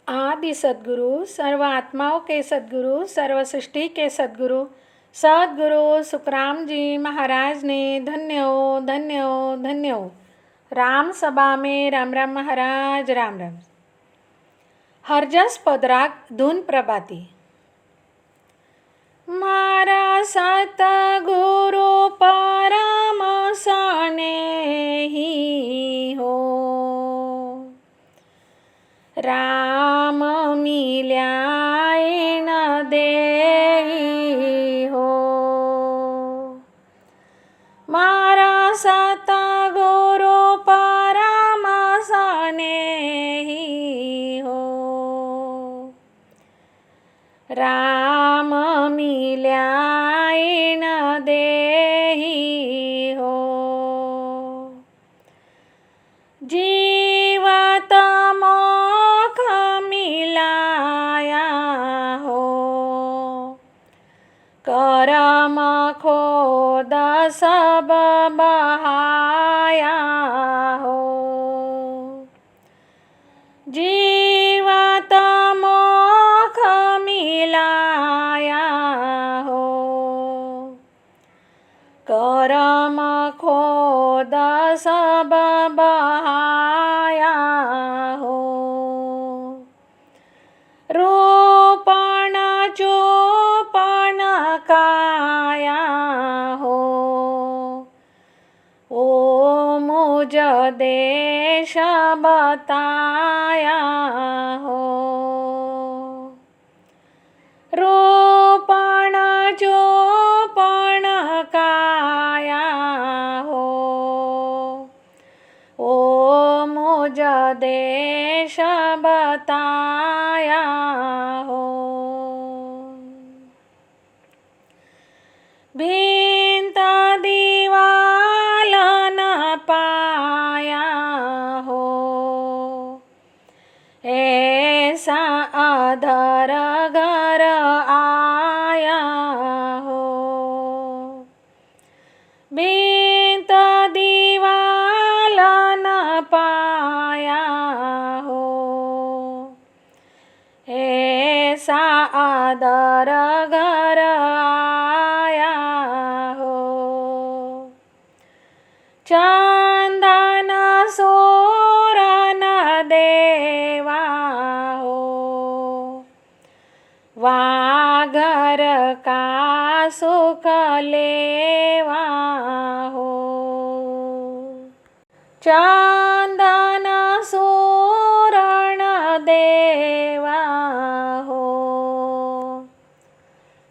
आदि सद्गुरु, सर्व आत्माओं के सद्गुरु, सर्व सृष्टि के सद्गुरु सद्गुरु सुखराम जी महाराज ने धन्य हो, धन्य हो, धन्य हो। राम सभा में राम राम महाराज, राम राम। हरजस पदराग धून प्रभाती। मारा सतगुरु परम स्नेही हो, राम मिल्याय न देई हो। मारा सतगुरु परम स्नेही हो, राम मिल्याय न देई हो। जीवत मोख मिलाया हो, करम खोद सब बहाया हो। जीवत मोख मिलाया हो, करम खोद सब बहाया हो। रूपण चोपण काया हो, ओ मुझ देश बताया हो। रूपण चोपण काया हो, ओ मुझ देश बताया हो। भिंत दीवाल न पाया हो, ऐसा अधर घर आया हो। भिंत दीवाल न पाया हो, ऐसा अधर घर आया हो। चंदन सोरन देवा हो, वाघर का सुख लेवा हो। चंदन सोरण देवा हो,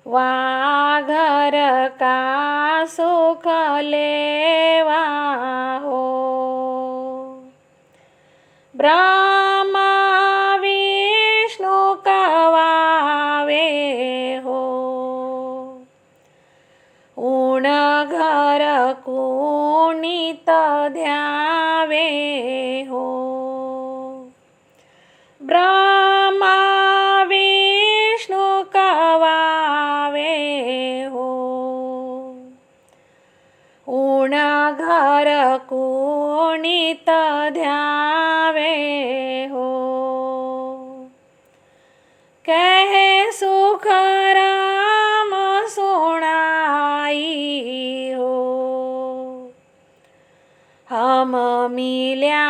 वाघर का सुख लेवा हो। ब्रह्मा विष्णु कवावे हो, ऊण घर कुणित ध्यावे हो। ब्रह्मा विष्णु कवावे हो, ऊण घर कुणित ध्यावे हो। कहे सुख राम सुनाई हो, हम मिल्या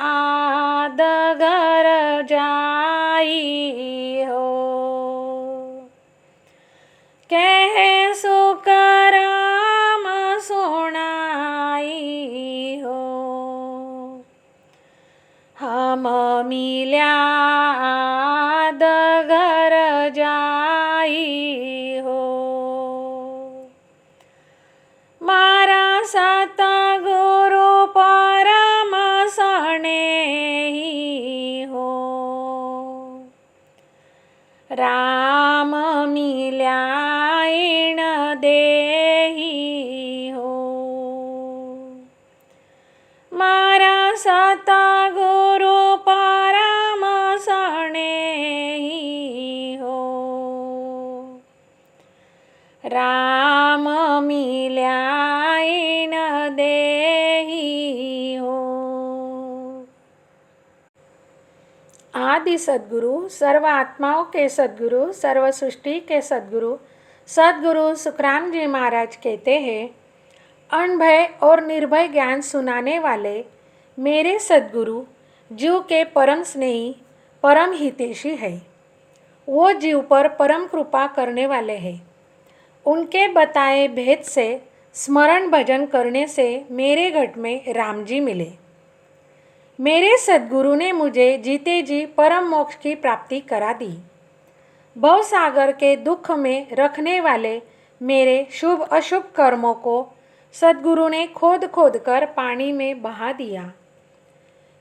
आद घर जाई हो। कहे सुख राम सुनाई हो, हम मिल्या आद घर जाई हो। मारा सतगुरु परम स्नेही हो, राम मिल्याय न देई हो। मारा सतगुरु परम स्नेही हो, राम मिल्याय न देई हो। आदि सद्गुरु, सर्व आत्माओं के सद्गुरु, सर्व सृष्टि के सद्गुरु, सद्गुरु सुखराम जी महाराज कहते हैं, अनभय और निर्भय ज्ञान सुनाने वाले मेरे सद्गुरु जीव के परम स्नेही, परम हितैषी है। वो जीव पर परम कृपा करने वाले हैं। उनके बताए भेद से स्मरण भजन करने से मेरे घट में राम जी मिले। मेरे सद्गुरु ने मुझे जीते जी परम मोक्ष की प्राप्ति करा दी। भवसागर के दुख में रखने वाले मेरे शुभ अशुभ कर्मों को सद्गुरु ने खोद खोद कर पानी में बहा दिया।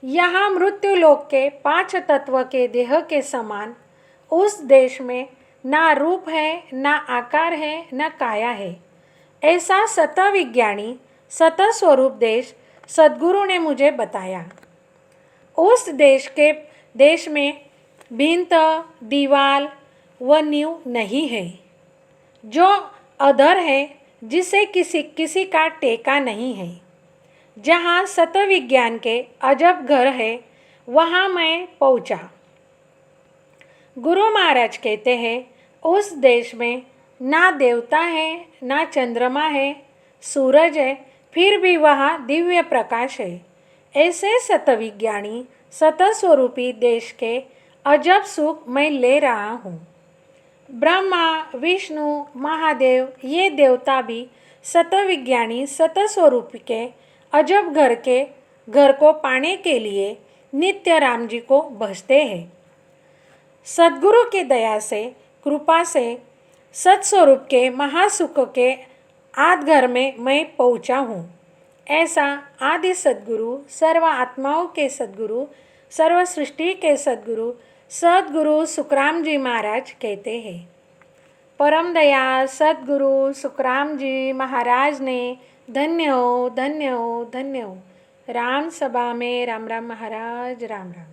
यहाँ मृत्यु लोक के 5 तत्व के देह के समान उस देश में ना रूप है, ना आकार है, ना काया है। ऐसा सतविज्ञानी सतस्वरूप देश सद्गुरु ने मुझे बताया। उस देश में भिंत, दीवाल व नींव नहीं है। जो अधर है, जिसे किसी का टेका नहीं है। जहाँ सतविज्ञान के अजब घर है, वहाँ मैं पहुँचा। गुरु महाराज कहते हैं, उस देश में ना देवता है, ना चंद्रमा है, सूरज है, फिर भी वहाँ दिव्य प्रकाश है। ऐसे सतविज्ञानी सतस्वरूपी देश के अजब सुख मैं ले रहा हूँ। ब्रह्मा, विष्णु, महादेव ये देवता भी सतविज्ञानी सतस्वरूप के अजब घर को पाने के लिए नित्य राम जी को भजते हैं। सद्गुरु की दया से, कृपा से सत्स्वरूप के महासुख के आद घर में मैं पहुँचा हूँ। ऐसा आदि सद्गुरु, सर्व आत्माओं के सद्गुरु, सर्व सृष्टि के सद्गुरु, सद्गुरु सुखराम जी महाराज कहते हैं। परम दयाल सद्गुरु सुखराम जी महाराज ने धन्य हो, धन्य हो, धन्य हो। राम सभा में राम राम महाराज, राम राम।